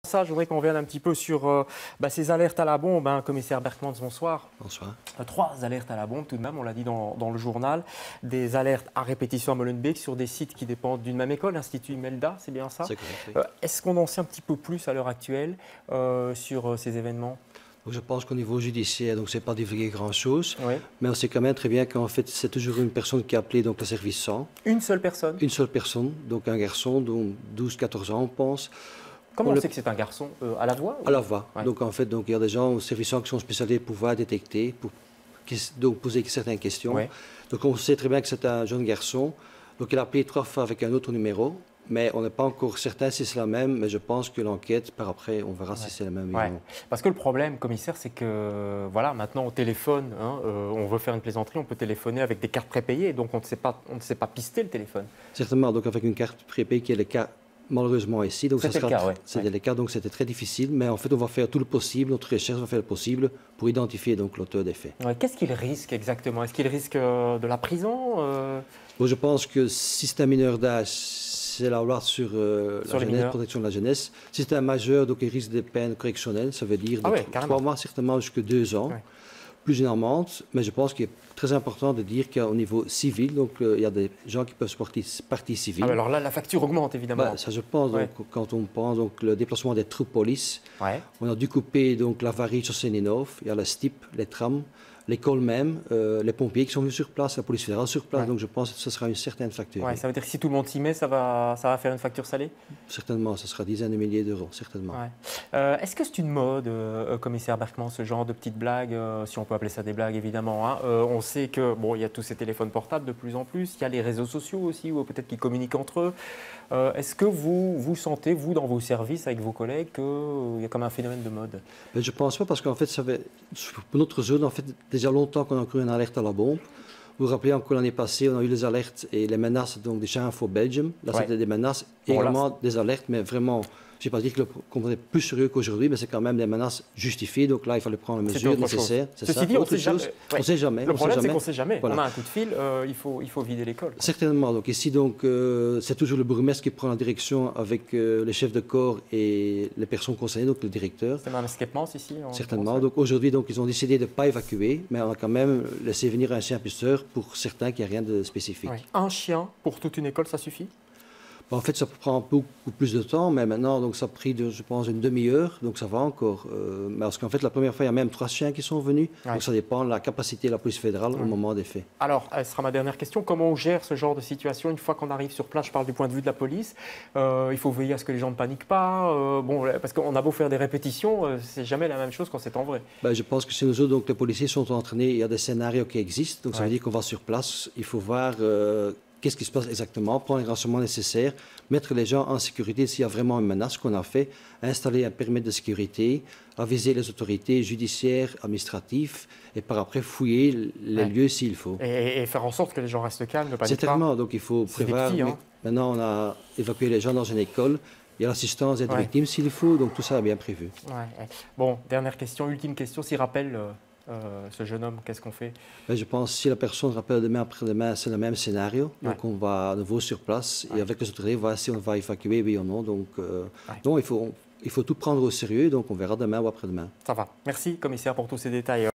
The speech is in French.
Ça, je voudrais qu'on revienne un petit peu sur ces alertes à la bombe. Hein. Commissaire Berkmans, bonsoir. Bonsoir. 3 alertes à la bombe tout de même, on l'a dit dans le journal. Des alertes à répétition à Molenbeek sur des sites qui dépendent d'une même école, l'Institut Imelda, c'est bien ça? C'est correct, oui. Est-ce qu'on en sait un petit peu plus à l'heure actuelle sur ces événements? Donc, je pense qu'au niveau judiciaire, donc c'est pas divulgué grand-chose, Oui. mais on sait quand même très bien qu'en fait c'est toujours une personne qui a appelé donc le service 100. Une seule personne? Une seule personne, donc un garçon, donc 12-14 ans on pense. Comment on sait que c'est un garçon? À la voix? À la voix. Ouais. Donc en fait donc, il y a des gens au service 100 qui sont spécialisés pour pouvoir détecter, pour donc, poser certaines questions. Ouais. Donc on sait très bien que c'est un jeune garçon. Donc il a appelé 3 fois avec un autre numéro. Mais on n'est pas encore certain si c'est la même, mais je pense que l'enquête, par après, on verra si c'est la même ou non. Parce que le problème, commissaire, c'est que voilà, maintenant on téléphone, hein, on veut faire une plaisanterie, on peut téléphoner avec des cartes prépayées, donc on ne sait pas pister le téléphone. Certainement, donc avec une carte prépayée qui est le cas malheureusement ici. Donc c'était le cas, c'était le cas, donc c'était très difficile, mais en fait on va faire tout le possible, notre recherche va faire le possible pour identifier donc l'auteur des faits. Ouais, qu'est-ce qu'il risque exactement? Est-ce qu'il risque de la prison? Bon, je pense que si c'est un mineur d'âge, c'est la loi sur la jeunesse, protection de la jeunesse. Si c'est un majeur, donc il risque des peines correctionnelles, ça veut dire de 3 mois certainement jusqu'à 2 ans, plus une amende. Mais je pense qu'il est très important de dire qu'au niveau civil, donc il y a des gens qui peuvent se porter partie civile. Ah, alors là, la facture augmente évidemment. Ça je pense, donc, quand on pense donc le déplacement des troupes police, on a dû couper donc la varie sur Séninov, il y a la STIP, les trams, l'école même, les pompiers qui sont venus sur place, la police fédérale sur place, donc je pense que ce sera une certaine facture. Ça veut dire que si tout le monde s'y met, ça va faire une facture salée? Certainement, ce sera dizaines de milliers d'euros, certainement. Est-ce que c'est une mode, commissaire Berkmans, ce genre de petites blagues, si on peut appeler ça des blagues évidemment, hein. On sait que il y a tous ces téléphones portables de plus en plus, il y a les réseaux sociaux aussi, ou peut-être qu'ils communiquent entre eux. Est-ce que vous sentez, vous, dans vos services, avec vos collègues, qu'il y a comme un phénomène de mode? Mais je ne pense pas, parce qu'en fait, pour notre zone, en fait, déjà longtemps qu'on a encore une alerte à la bombe. Vous vous rappelez encore l'année passée, on a eu les alertes et les menaces donc, des Chien Info Belgium. Là, c'était des menaces, également des alertes, mais vraiment, je ne vais pas dire qu'on est plus sérieux qu'aujourd'hui, mais c'est quand même des menaces justifiées. Donc là, il fallait prendre les mesures nécessaires. Ceci dit, on ne sait jamais. Le problème, c'est qu'on ne sait jamais. Voilà. On a un coup de fil, il faut vider l'école. Certainement. Donc ici, c'est toujours le bourgmestre qui prend la direction avec les chefs de corps et les personnes concernées, donc le directeur. C'est un escapement ici? Certainement. Donc aujourd'hui, ils ont décidé de ne pas évacuer, mais on a quand même laissé venir un chien pisseur pour certains qui n'y a rien de spécifique. Un chien pour toute une école, ça suffit? En fait, ça prend beaucoup plus de temps, mais maintenant, donc, ça a pris, je pense, une demi-heure, donc ça va encore. Parce qu'en fait, la première fois, il y a même 3 chiens qui sont venus, donc ça dépend de la capacité de la police fédérale au moment des faits. Alors, ce sera ma dernière question. Comment on gère ce genre de situation une fois qu'on arrive sur place? Je parle du point de vue de la police. Il faut veiller à ce que les gens ne paniquent pas. Parce qu'on a beau faire des répétitions, c'est jamais la même chose quand c'est en vrai. Je pense que chez nous autres, donc, les policiers sont entraînés, il y a des scénarios qui existent, donc ça veut dire qu'on va sur place, il faut voir qu'est-ce qui se passe exactement, prendre les renseignements nécessaires, mettre les gens en sécurité s'il y a vraiment une menace qu'on a fait, installer un périmètre de sécurité, aviser les autorités judiciaires, administratives, et par après fouiller les lieux s'il faut. Et faire en sorte que les gens restent calmes, ne paniquent pas. Certainement, donc il faut prévoir. Maintenant, on a évacué les gens dans une école. Il y a l'assistance des victimes s'il faut, donc tout ça est bien prévu. Bon, dernière question, ultime question, s'il rappelle ce jeune homme, qu'est-ce qu'on fait? Je pense que si la personne rappelle demain après-demain, c'est le même scénario. Donc on va à nouveau sur place et avec les autorités, voir si on va évacuer, oui ou non. Donc non, il faut tout prendre au sérieux, donc on verra demain ou après-demain. Ça va. Merci, commissaire, pour tous ces détails.